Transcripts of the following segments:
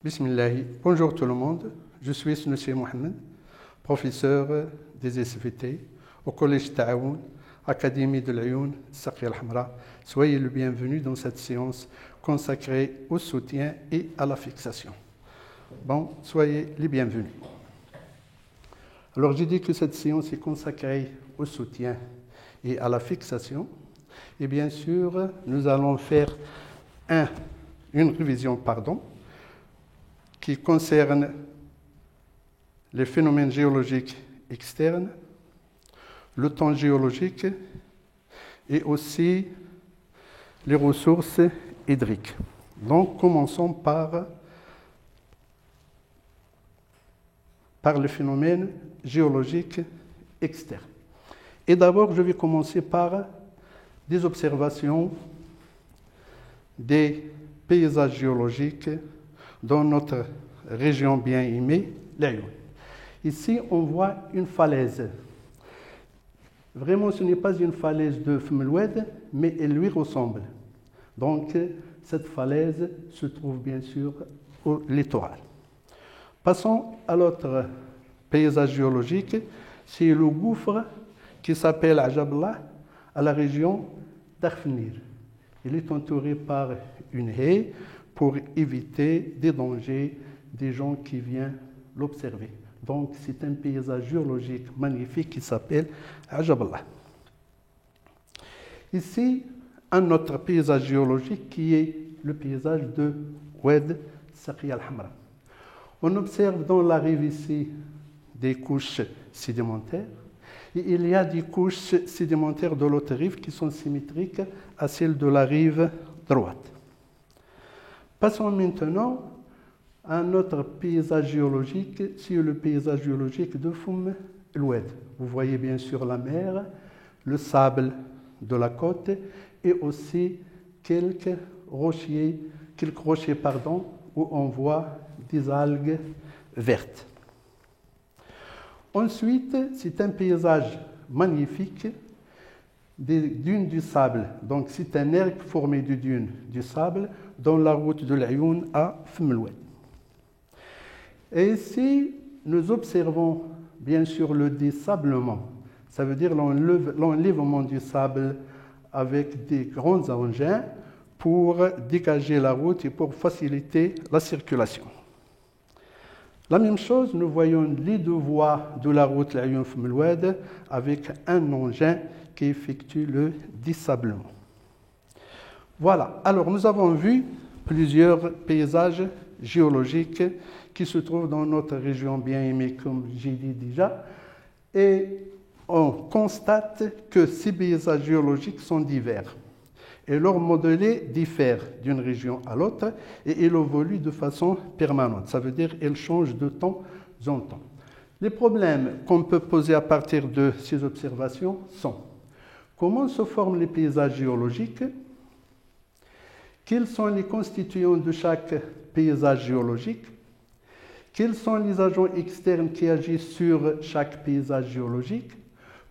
Bismillah. Bonjour tout le monde, je suis Snoussi Mohamed, professeur des SVT au Collège Taoun, Académie de l'Ayoun, Saqiya al-Hamra. Soyez le bienvenu dans cette séance consacrée au soutien et à la fixation. Bon, soyez les bienvenus. Alors j'ai dit que cette séance est consacrée au soutien et à la fixation. Et bien sûr, nous allons faire une révision, qui concerne les phénomènes géologiques externes, le temps géologique et aussi les ressources hydriques. Donc, commençons par les phénomènes géologiques externes. Et d'abord, je vais commencer par des observations des paysages géologiques dans notre région bien aimée, l'Ayoun. Ici, on voit une falaise. Vraiment, ce n'est pas une falaise de Fmelwed, mais elle lui ressemble. Donc, cette falaise se trouve bien sûr au littoral. Passons à l'autre paysage géologique, c'est le gouffre qui s'appelle Ajaballah, à la région d'Arfnir. Il est entouré par une haie pour éviter des dangers des gens qui viennent l'observer. Donc, c'est un paysage géologique magnifique qui s'appelle Ajaballah. Ici, un autre paysage géologique qui est le paysage de Oued Saqiya al-Hamra. On observe dans la rive ici des couches sédimentaires et il y a des couches sédimentaires de l'autre rive qui sont symétriques à celles de la rive droite. Passons maintenant à un autre paysage géologique, c'est le paysage géologique de Foum el-Oued. Vous voyez bien sûr la mer, le sable de la côte et aussi quelques rochers où on voit des algues vertes. Ensuite, c'est un paysage magnifique des dunes du sable. Donc, c'est un arc formé de dunes du sable dans la route de l'Ayoun à Fmelwed. Et ici, nous observons bien sûr le désablement. Ça veut dire l'enlèvement du sable avec des grands engins pour dégager la route et pour faciliter la circulation. La même chose, nous voyons les deux voies de la route l'Ayoun-Fmelwed avec un engin qui effectue le désablement. Voilà, alors nous avons vu plusieurs paysages géologiques qui se trouvent dans notre région bien aimée, comme j'ai dit déjà, et on constate que ces paysages géologiques sont divers. Et leur modèle diffère d'une région à l'autre et il évolue de façon permanente. Ça veut dire qu'elle change de temps en temps. Les problèmes qu'on peut poser à partir de ces observations sont: comment se forment les paysages géologiques? Quels sont les constituants de chaque paysage géologique? Quels sont les agents externes qui agissent sur chaque paysage géologique?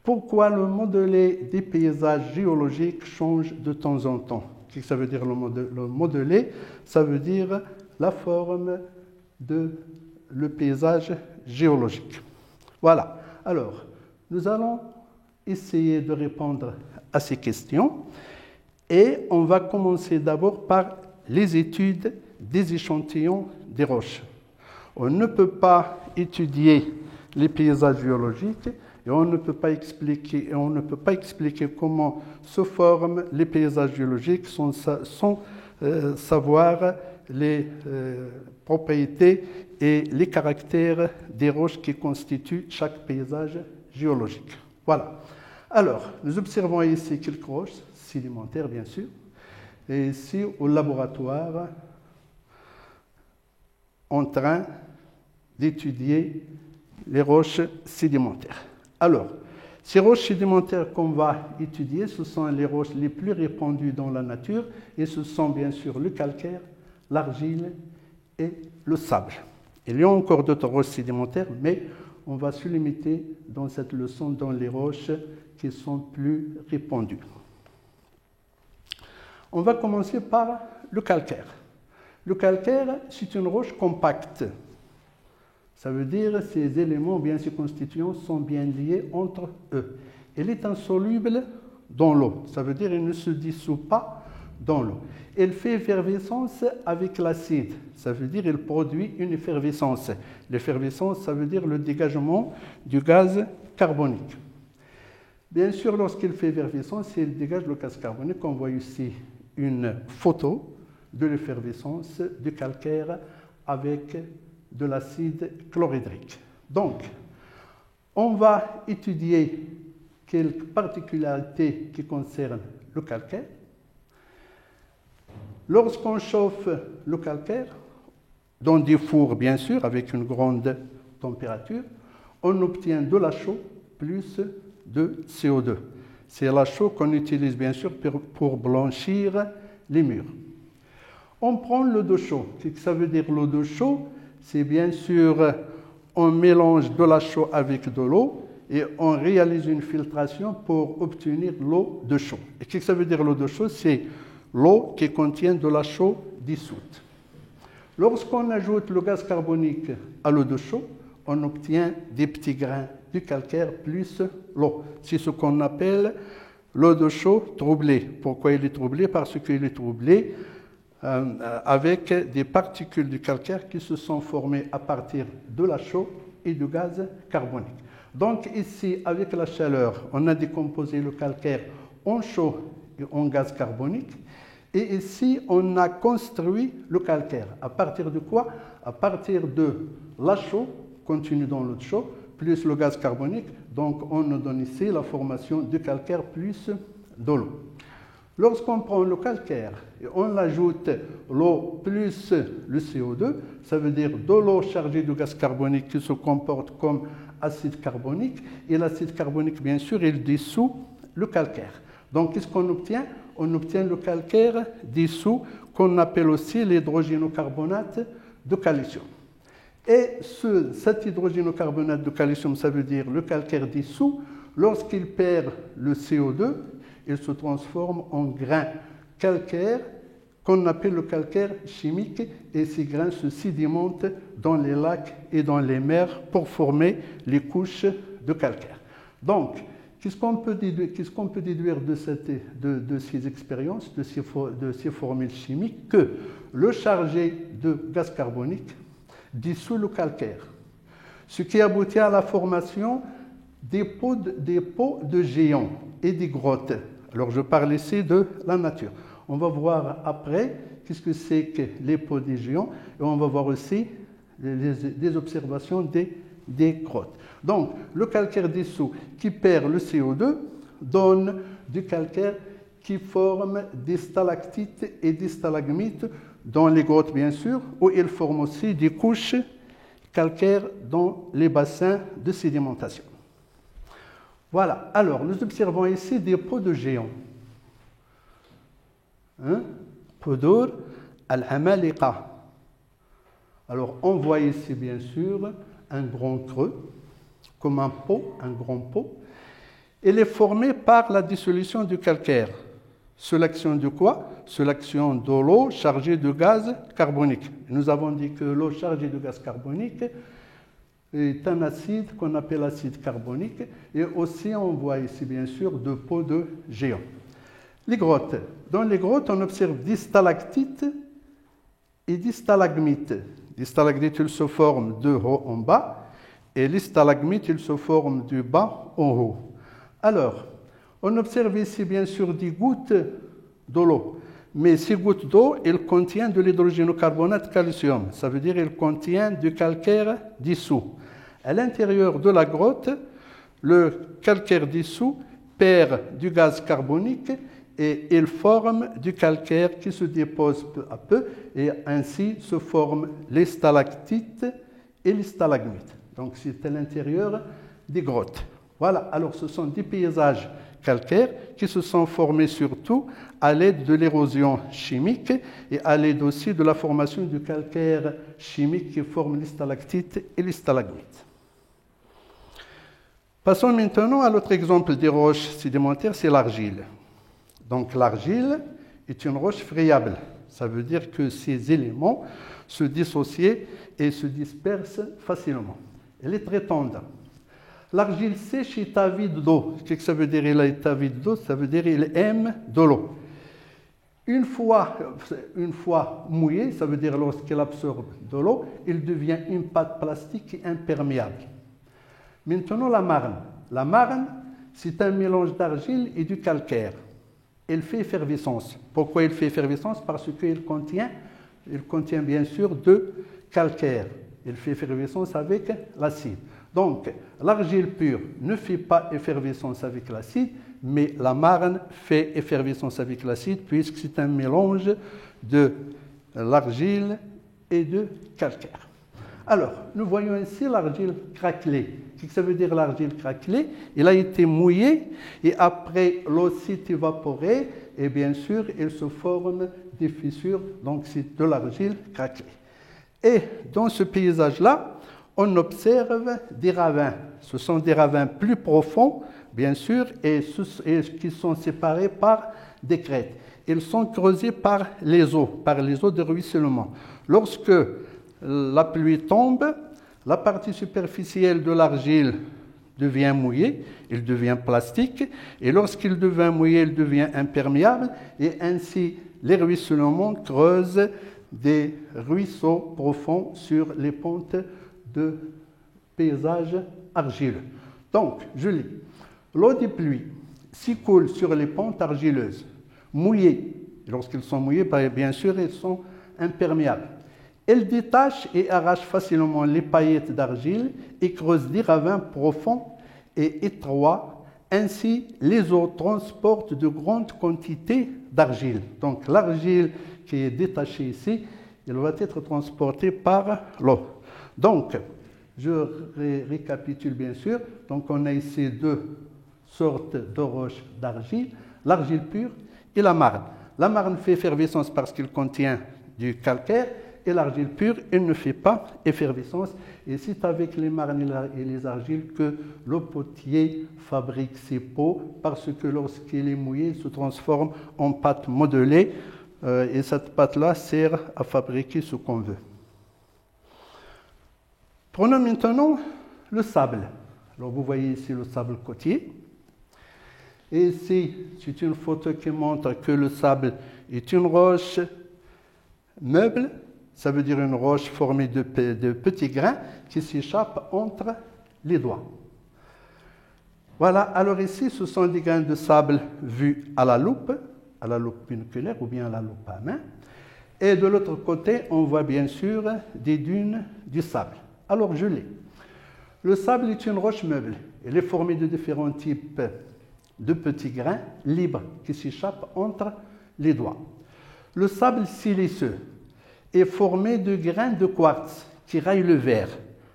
Pourquoi le modèle des paysages géologiques change de temps en temps? Qu'est-ce que ça veut dire le modèle? Ça veut dire la forme de le paysage géologique. Voilà. Alors, nous allons essayer de répondre à ces questions et on va commencer d'abord par les études des échantillons des roches. On ne peut pas étudier les paysages géologiques et on ne peut pas expliquer comment se forment les paysages géologiques sans savoir les propriétés et les caractères des roches qui constituent chaque paysage géologique. Voilà. Alors, nous observons ici quelques roches sédimentaires, bien sûr, et ici au laboratoire, en train d'étudier les roches sédimentaires. Alors, ces roches sédimentaires qu'on va étudier, ce sont les roches les plus répandues dans la nature et ce sont bien sûr le calcaire, l'argile et le sable. Il y a encore d'autres roches sédimentaires, mais on va se limiter dans cette leçon dans les roches qui sont plus répandues. On va commencer par le calcaire. Le calcaire, c'est une roche compacte. Ça veut dire que ces éléments, bien ces constituants, sont bien liés entre eux. Elle est insoluble dans l'eau. Ça veut dire qu'elle ne se dissout pas dans l'eau. Elle fait effervescence avec l'acide. Ça veut dire qu'elle produit une effervescence. L'effervescence, ça veut dire le dégagement du gaz carbonique. Bien sûr, lorsqu'elle fait effervescence, elle dégage le gaz carbonique. On voit ici une photo de l'effervescence du calcaire avec de l'acide chlorhydrique. Donc, on va étudier quelques particularités qui concernent le calcaire. Lorsqu'on chauffe le calcaire, dans des fours bien sûr, avec une grande température, on obtient de la chaux plus de CO2. C'est la chaux qu'on utilise bien sûr pour blanchir les murs. On prend l'eau de chaux. Qu'est-ce que ça veut dire l'eau de chaux? C'est bien sûr, on mélange de la chaux avec de l'eau et on réalise une filtration pour obtenir l'eau de chaux. Et qu'est-ce que ça veut dire l'eau de chaux? C'est l'eau qui contient de la chaux dissoute. Lorsqu'on ajoute le gaz carbonique à l'eau de chaux, on obtient des petits grains du calcaire plus l'eau. C'est ce qu'on appelle l'eau de chaux troublée. Pourquoi elle est troublée? Parce qu'elle est troublée avec des particules du calcaire qui se sont formées à partir de la chaux et du gaz carbonique. Donc ici, avec la chaleur, on a décomposé le calcaire en chaux et en gaz carbonique. Et ici, on a construit le calcaire. À partir de quoi? À partir de la chaux, contenue dans l'eau de chaux, plus le gaz carbonique. Donc on nous donne ici la formation du calcaire plus de l'eau. Lorsqu'on prend le calcaire et on ajoute l'eau plus le CO2, ça veut dire de l'eau chargée de gaz carbonique qui se comporte comme acide carbonique. Et l'acide carbonique, bien sûr, il dissout le calcaire. Donc, qu'est-ce qu'on obtient? On obtient le calcaire dissous qu'on appelle aussi l'hydrogénocarbonate de calcium. Et cet hydrogénocarbonate de calcium, ça veut dire le calcaire dissous, lorsqu'il perd le CO2, il se transforme en grains calcaires qu'on appelle le calcaire chimique et ces grains se sédimentent dans les lacs et dans les mers pour former les couches de calcaire. Donc, qu'est-ce qu'on peut déduire de ces expériences, de ces formules chimiques? Que le chargé de gaz carbonique dissout le calcaire, ce qui aboutit à la formation des pots de géants et des grottes. Alors, je parle ici de la nature. On va voir après qu'est-ce que c'est que les pots des géants et on va voir aussi des observations des grottes. Donc, le calcaire dissous qui perd le CO2 donne du calcaire qui forme des stalactites et des stalagmites dans les grottes, bien sûr, où il forme aussi des couches calcaires dans les bassins de sédimentation. Voilà. Alors, nous observons ici des pots de géants. Podur al-Amaliqa. Alors, on voit ici, bien sûr, un grand creux, comme un pot, un grand pot. Il est formé par la dissolution du calcaire. Sous l'action de quoi? Sous l'action de l'eau chargée de gaz carbonique. Nous avons dit que l'eau chargée de gaz carbonique est un acide qu'on appelle acide carbonique. Et aussi, on voit ici, bien sûr, deux pots de géants. Les grottes. Dans les grottes, on observe des stalactites et des stalagmites. Les stalagmites, ils se forment de haut en bas, et les stalagmites, ils se forment du bas en haut. Alors, on observe ici, bien sûr, des gouttes de l'eau. Mais ces gouttes d'eau, elles contiennent de l'hydrogénocarbonate de calcium. Ça veut dire qu'elles contiennent du calcaire dissous. À l'intérieur de la grotte, le calcaire dissous perd du gaz carbonique et il forme du calcaire qui se dépose peu à peu et ainsi se forment les stalactites et les stalagmites. Donc c'est à l'intérieur des grottes. Voilà, alors ce sont des paysages calcaires qui se sont formés surtout à l'aide de l'érosion chimique et à l'aide aussi de la formation du calcaire chimique qui forme les stalactites et les stalagmites. Passons maintenant à l'autre exemple des roches sédimentaires, c'est l'argile. Donc l'argile est une roche friable. Ça veut dire que ces éléments se dissocient et se dispersent facilement. Elle est très tendre. L'argile sèche est avide d'eau. Qu'est-ce que ça veut dire il est avide d'eau? Ça veut dire qu'il aime de l'eau. Une fois mouillé, ça veut dire lorsqu'il absorbe de l'eau, il devient une pâte plastique et imperméable. Maintenant, la marne. La marne, c'est un mélange d'argile et du calcaire. Elle fait effervescence. Pourquoi il fait effervescence? Parce qu'il contient bien sûr de calcaire. Il fait effervescence avec l'acide. Donc, l'argile pure ne fait pas effervescence avec l'acide, mais la marne fait effervescence avec l'acide puisque c'est un mélange de l'argile et de calcaire. Alors, nous voyons ici l'argile craquelée. Qu'est-ce que ça veut dire l'argile craquelée? Il a été mouillé et après l'eau s'est évaporée et bien sûr, il se forme des fissures, donc c'est de l'argile craquelée. Et dans ce paysage-là, on observe des ravins. Ce sont des ravins plus profonds, bien sûr, et qui sont séparés par des crêtes. Ils sont creusés par les eaux de ruissellement. Lorsque la pluie tombe, la partie superficielle de l'argile devient mouillée, il devient plastique, et lorsqu'il devient mouillé, il devient imperméable, et ainsi les ruisselements creusent des ruisseaux profonds sur les pentes de paysages argileux. Donc, je lis. L'eau des pluies s'écoule sur les pentes argileuses, mouillées. Lorsqu'ils sont mouillés, bien sûr, ils sont imperméables. Elle détache et arrache facilement les paillettes d'argile et creuse des ravins profonds et étroits. Ainsi, les eaux transportent de grandes quantités d'argile. Donc, l'argile qui est détachée ici, elle va être transportée par l'eau. Donc, je récapitule bien sûr. Donc, on a ici deux sortes de roches d'argile, l'argile pure et la marne. La marne fait effervescence parce qu'il contient du calcaire et l'argile pure, elle ne fait pas effervescence. Et c'est avec les marnes et les argiles que le potier fabrique ses pots parce que lorsqu'il est mouillé, il se transforme en pâte modelée et cette pâte-là sert à fabriquer ce qu'on veut. Prenons maintenant le sable. Alors vous voyez ici le sable côtier. Et ici, c'est une photo qui montre que le sable est une roche meuble. Ça veut dire une roche formée de petits grains qui s'échappent entre les doigts. Voilà, alors ici, ce sont des grains de sable vus à la loupe binoculaire ou bien à la loupe à main. Et de l'autre côté, on voit bien sûr des dunes du sable. Alors, je lis. Le sable est une roche meuble. Elle est formée de différents types de petits grains libres qui s'échappent entre les doigts. Le sable siliceux est formé de grains de quartz qui raillent le verre.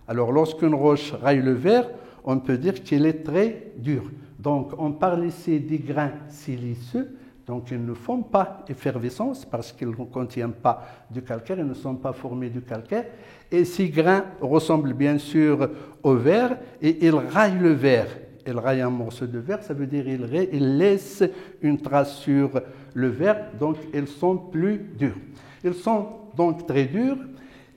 Alors, lorsqu'une roche raille le verre, on peut dire qu'elle est très dure. Donc, on parle ici des grains siliceux. Donc, ils ne font pas effervescence parce qu'ils ne contiennent pas du calcaire, ils ne sont pas formés du calcaire. Et ces grains ressemblent bien sûr au verre et ils raillent le verre. Ils raillent un morceau de verre, ça veut dire qu'ils laissent une trace sur le verre, donc ils sont plus durs. Ils sont donc très durs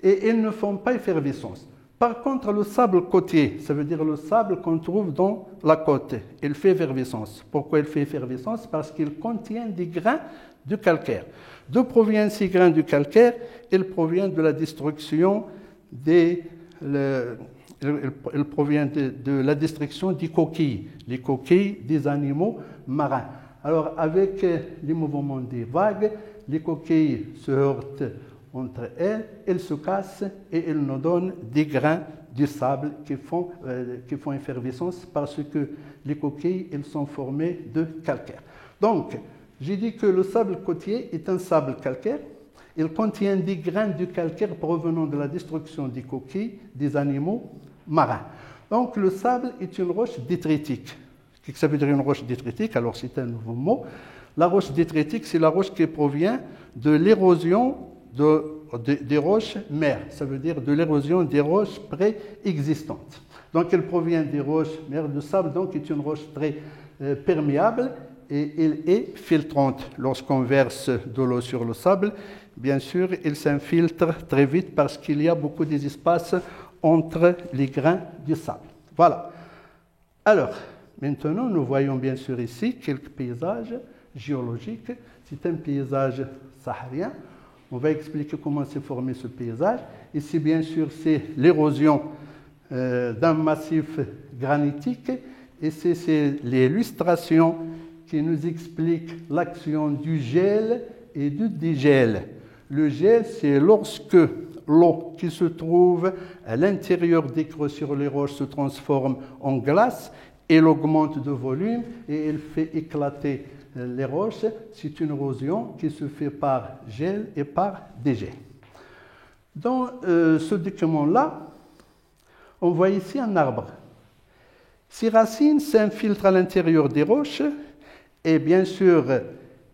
et ils ne font pas effervescence. Par contre, le sable côtier, ça veut dire le sable qu'on trouve dans la côte, il fait effervescence. Pourquoi il fait effervescence? Parce qu'il contient des grains de calcaire. D'où proviennent ces grains de calcaire? Ils proviennent de la destruction des coquilles, les coquilles des animaux marins. Alors, avec les mouvements des vagues, les coquilles se heurtent entre elles se cassent et elles nous donnent des grains de sable qui font effervescence parce que les coquilles, elles sont formées de calcaire. Donc, j'ai dit que le sable côtier est un sable calcaire. Il contient des grains de calcaire provenant de la destruction des coquilles des animaux marins. Donc, le sable est une roche détritique. Qu'est-ce que ça veut dire une roche détritique? Alors, c'est un nouveau mot. La roche détritique, c'est la roche qui provient de l'érosion des roches mères, ça veut dire de l'érosion des roches préexistantes. Donc, elle provient des roches mères de sable, donc est une roche très perméable et elle est filtrante. Lorsqu'on verse de l'eau sur le sable, bien sûr, il s'infiltre très vite parce qu'il y a beaucoup d'espace entre les grains du sable. Voilà. Alors, maintenant, nous voyons bien sûr ici quelques paysages géologiques. C'est un paysage saharien. On va expliquer comment s'est formé ce paysage. Ici, bien sûr, c'est l'érosion d'un massif granitique. Et c'est l'illustration qui nous explique l'action du gel et du dégel. Le gel, c'est lorsque l'eau qui se trouve à l'intérieur des creux sur les roches se transforme en glace, elle augmente de volume et elle fait éclater les roches. C'est une érosion qui se fait par gel et par dégel. Dans ce document-là, on voit ici un arbre. Ces racines s'infiltrent à l'intérieur des roches et bien sûr,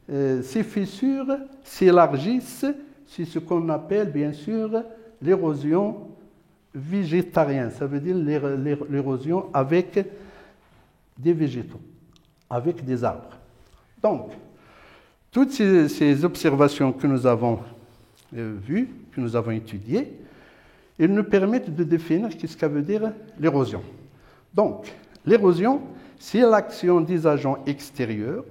ces fissures s'élargissent. C'est ce qu'on appelle bien sûr l'érosion végétarienne. Ça veut dire l'érosion avec des végétaux, avec des arbres. Donc, toutes ces observations que nous avons vues, que nous avons étudiées, elles nous permettent de définir ce que veut dire l'érosion. Donc, l'érosion, c'est l'action des agents extérieurs.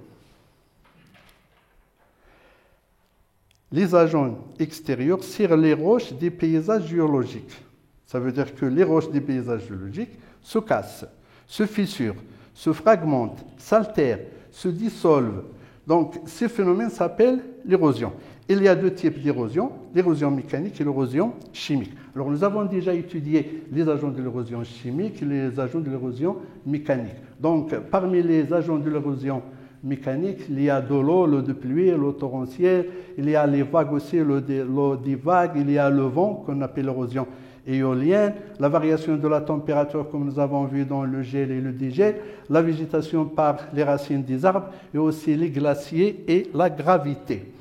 Les agents extérieurs sur les roches des paysages géologiques. Ça veut dire que les roches des paysages géologiques se cassent, se fissurent, se fragmentent, s'altèrent, se dissolvent. Donc, ces phénomènes s'appellent l'érosion. Il y a deux types d'érosion, l'érosion mécanique et l'érosion chimique. Alors, nous avons déjà étudié les agents de l'érosion chimique et les agents de l'érosion mécanique. Donc, parmi les agents de l'érosion mécanique, il y a de l'eau de pluie, l'eau torrentielle, il y a les vagues aussi, l'eau des vagues, il y a le vent qu'on appelle l'érosion éolienne, la variation de la température comme nous avons vu dans le gel et le dégel, la végétation par les racines des arbres et aussi les glaciers et la gravité.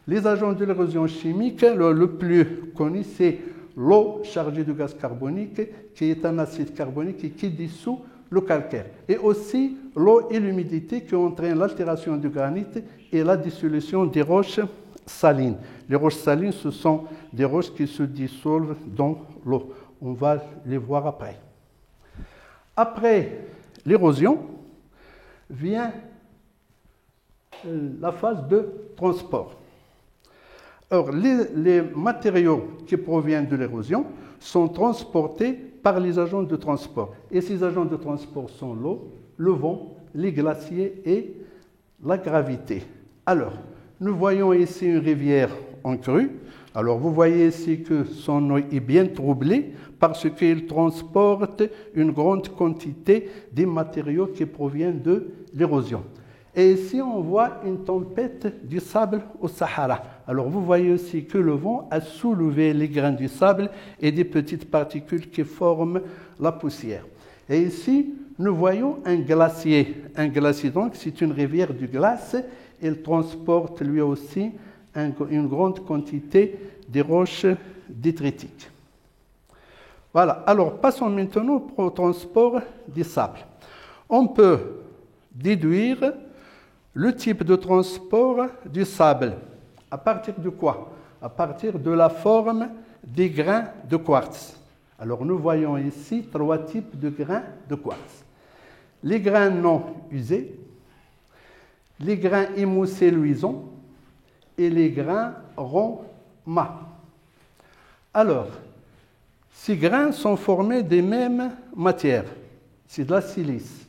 Les agents de l'érosion chimique, le plus connu, c'est l'eau chargée de gaz carbonique, qui est un acide carbonique et qui dissout le calcaire. Et aussi l'eau et l'humidité qui entraînent l'altération du granit et la dissolution des roches salines. Les roches salines, ce sont des roches qui se dissolvent dans l'eau. On va les voir après. Après l'érosion, vient la phase de transport. Alors, les matériaux qui proviennent de l'érosion sont transportés par les agents de transport. Et ces agents de transport sont l'eau, le vent, les glaciers et la gravité. Alors, nous voyons ici une rivière en crue. Alors, vous voyez ici que son eau est bien troublée parce qu'il transporte une grande quantité des matériaux qui proviennent de l'érosion. Et ici, on voit une tempête du sable au Sahara. Alors, vous voyez aussi que le vent a soulevé les grains du sable et des petites particules qui forment la poussière. Et ici, nous voyons un glacier. Un glacier, donc, c'est une rivière de glace. Il transporte lui aussi une grande quantité de roches détritiques. Voilà. Alors, passons maintenant au transport du sable. On peut déduire le type de transport du sable. À partir de quoi? À partir de la forme des grains de quartz. Alors nous voyons ici 3 types de grains de quartz. Les grains non usés, les grains émoussés luisants et les grains ronds mat. Alors, ces grains sont formés des mêmes matières. C'est de la silice.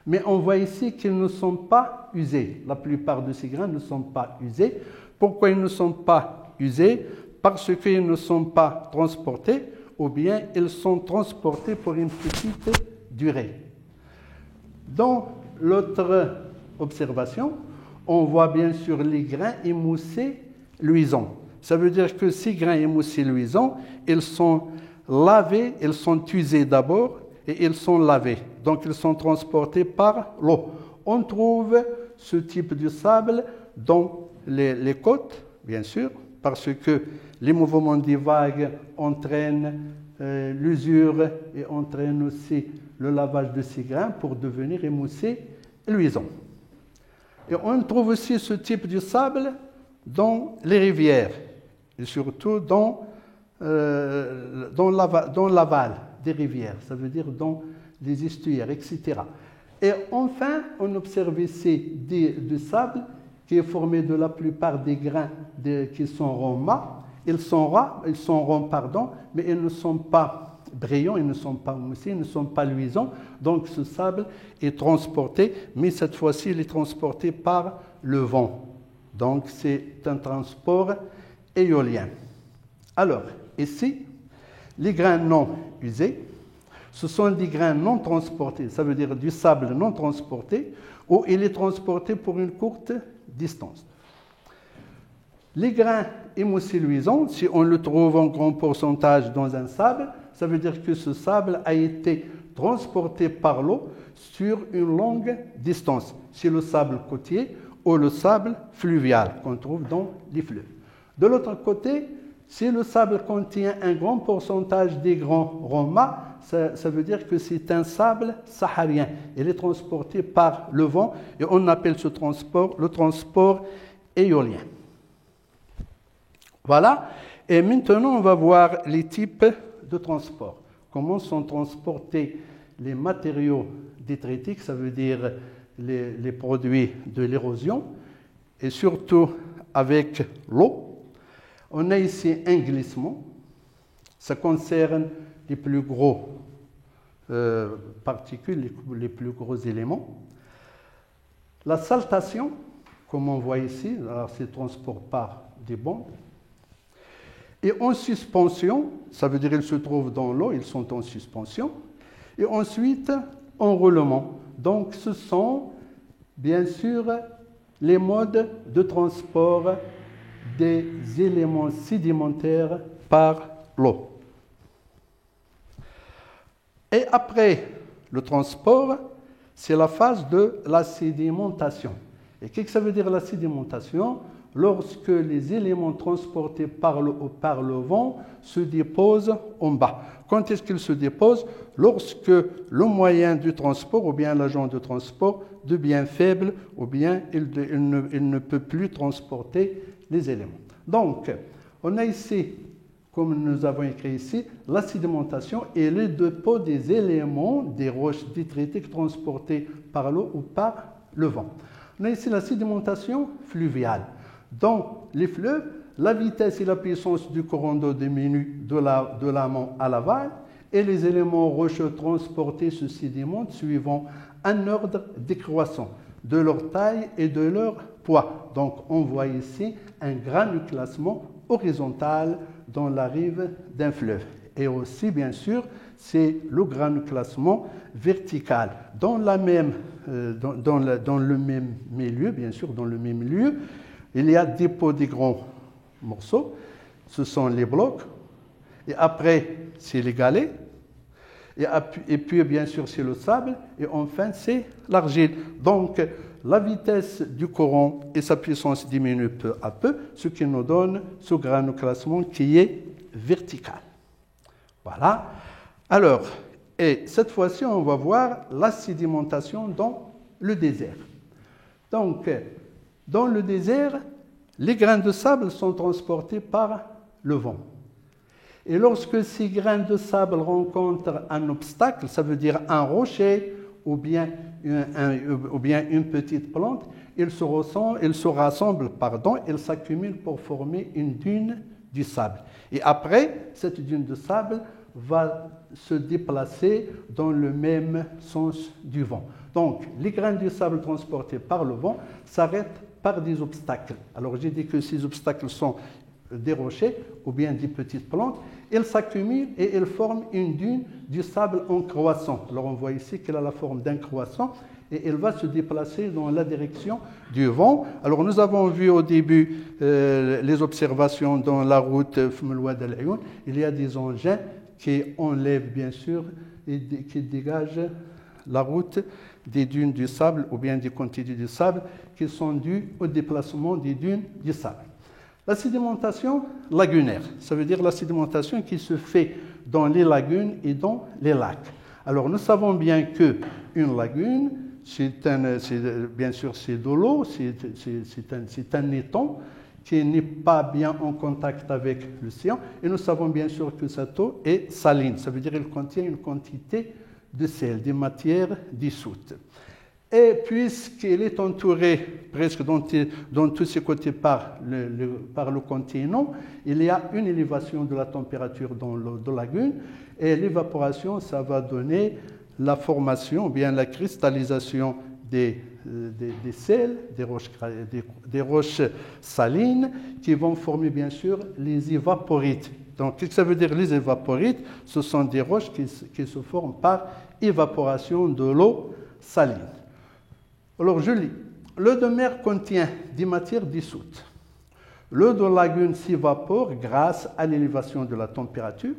Mais on voit ici qu'ils ne sont pas usés. La plupart de ces grains ne sont pas usés. Pourquoi ils ne sont pas usés? Parce qu'ils ne sont pas transportés ou bien ils sont transportés pour une petite durée. Dans l'autre observation, on voit bien sûr les grains émoussés luisants. Ça veut dire que ces grains émoussés luisants, ils sont lavés, ils sont usés d'abord et ils sont lavés. Donc, ils sont transportés par l'eau. On trouve ce type de sable dans les côtes, bien sûr, parce que les mouvements des vagues entraînent l'usure et entraînent aussi le lavage de ces grains pour devenir émoussés et luisants. Et on trouve aussi ce type de sable dans les rivières. et surtout dans l'aval des rivières, ça veut dire dans les estuaires, etc. Et enfin, on observe ici du sable qui est formé de la plupart des grains qui sont ronds. Ils sont ronds, pardon, mais ils ne sont pas brillants, ils ne sont pas moussés, ils ne sont pas luisants. Donc ce sable est transporté, mais cette fois-ci, il est transporté par le vent. Donc c'est un transport éolien. Alors, ici, les grains non usés, ce sont des grains non transportés, ça veut dire du sable non transporté, où il est transporté pour une courte distance. Les grains émoussés luisants, si on le trouve en grand pourcentage dans un sable, ça veut dire que ce sable a été transporté par l'eau sur une longue distance. C'est le sable côtier ou le sable fluvial qu'on trouve dans les fleuves. De l'autre côté, si le sable contient un grand pourcentage des grands ronds-mâts, ça veut dire que c'est un sable saharien. Il est transporté par le vent et on appelle ce transport le transport éolien. Voilà. Et maintenant, on va voir les types de transport. Comment sont transportés les matériaux détritiques, ça veut dire les produits de l'érosion, et surtout avec l'eau. On a ici un glissement. Ça concerne les plus gros particules, les plus gros éléments. La saltation, comme on voit ici, c'est transport par des bandes. Et en suspension, ça veut dire qu'ils se trouvent dans l'eau, ils sont en suspension. Et ensuite, en roulement. Donc, ce sont, bien sûr, les modes de transport des éléments sédimentaires par l'eau. Et après le transport, c'est la phase de la sédimentation. Et qu'est-ce que ça veut dire la sédimentation? Lorsque les éléments transportés par le vent se déposent en bas. Quand est-ce qu'ils se déposent? Lorsque le moyen du transport ou bien l'agent de transport devient faible ou bien il ne peut plus transporter les éléments. Donc, on a ici, comme nous avons écrit ici, la sédimentation et le dépôt des éléments, des roches détritiques transportées par l'eau ou par le vent. On a ici la sédimentation fluviale. Dans les fleuves, la vitesse et la puissance du courant d'eau diminuent de l'amont à l'aval et les éléments rocheux transportés se sédimentent suivant un ordre décroissant de leur taille et de leur poids. Donc on voit ici un granuclassement horizontal dans la rive d'un fleuve. Et aussi, bien sûr, c'est le granuclassement vertical. Dans le même milieu, bien sûr, dans le même lieu, il y a dépôt des grands morceaux, ce sont les blocs, et après, c'est les galets, et puis, bien sûr, c'est le sable, et enfin, c'est l'argile. Donc, la vitesse du courant et sa puissance diminuent peu à peu, ce qui nous donne ce granuclassement qui est vertical. Voilà. Alors, et cette fois-ci, on va voir la sédimentation dans le désert. Donc, dans le désert, les grains de sable sont transportés par le vent. Et lorsque ces grains de sable rencontrent un obstacle, ça veut dire un rocher ou bien une petite plante, ils se rassemblent, ils s'accumulent pour former une dune du sable. Et après, cette dune de sable va se déplacer dans le même sens du vent. Donc, les grains de sable transportés par le vent s'arrêtent par des obstacles. Alors, j'ai dit que ces obstacles sont des rochers ou bien des petites plantes. Ils s'accumulent et ils forment une dune du sable en croissant. Alors, on voit ici qu'elle a la forme d'un croissant et elle va se déplacer dans la direction du vent. Alors, nous avons vu au début les observations dans la route Fmelwad al-Ayoun. Il y a des engins qui enlèvent, bien sûr, et qui dégagent la route des dunes du sable ou bien des quantités de sable qui sont dues au déplacement des dunes du sable. La sédimentation lagunaire, ça veut dire la sédimentation qui se fait dans les lagunes et dans les lacs. Alors nous savons bien qu'une lagune, bien sûr c'est de l'eau, c'est un étang qui n'est pas bien en contact avec l'océan. Et nous savons bien sûr que cette eau est saline. Ça veut dire qu'elle contient une quantité de sel, des matières dissoutes. Et puisqu'elle est entourée presque dans tous ses côtés par le continent, il y a une élévation de la température dans l'eau de lagune. Et l'évaporation, ça va donner la formation, ou bien la cristallisation des sels, des roches salines, qui vont former bien sûr les évaporites. Donc, qu'est-ce que ça veut dire les évaporites? Ce sont des roches qui se forment par évaporation de l'eau saline. Alors, je lis. L'eau de mer contient des matières dissoutes. L'eau de lagune s'évapore grâce à l'élévation de la température.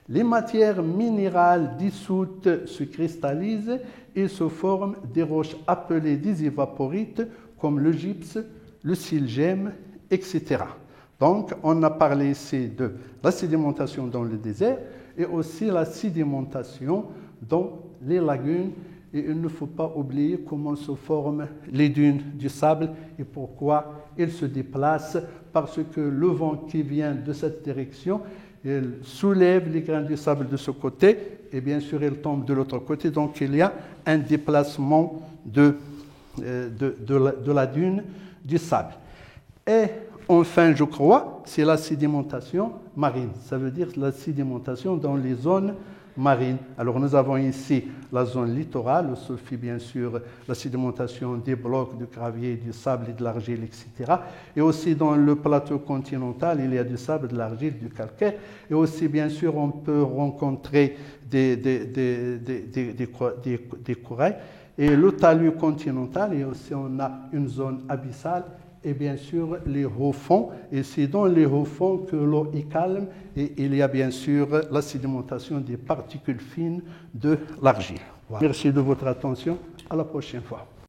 Les matières minérales dissoutes se cristallisent et se forment des roches appelées des évaporites, comme le gypse, le silgème, etc. Donc, on a parlé ici de la sédimentation dans le désert et aussi la sédimentation dans les lagunes. Et il ne faut pas oublier comment se forment les dunes du sable et pourquoi elles se déplacent, parce que le vent qui vient de cette direction, il soulève les grains du sable de ce côté et bien sûr il tombe de l'autre côté. Donc il y a un déplacement de la dune du sable. Et enfin, je crois, c'est la sédimentation marine. Ça veut dire la sédimentation dans les zones marines. Alors nous avons ici la zone littorale où se fait bien sûr la sédimentation des blocs de gravier, du sable et de l'argile, etc. Et aussi dans le plateau continental, il y a du sable, de l'argile, du calcaire. Et aussi bien sûr, on peut rencontrer des corails. Et le talus continental, et aussi on a une zone abyssale. Et bien sûr les hauts fonds, et c'est dans les hauts fonds que l'eau est calme, et il y a bien sûr la sédimentation des particules fines de l'argile. Voilà. Merci de votre attention, à la prochaine fois.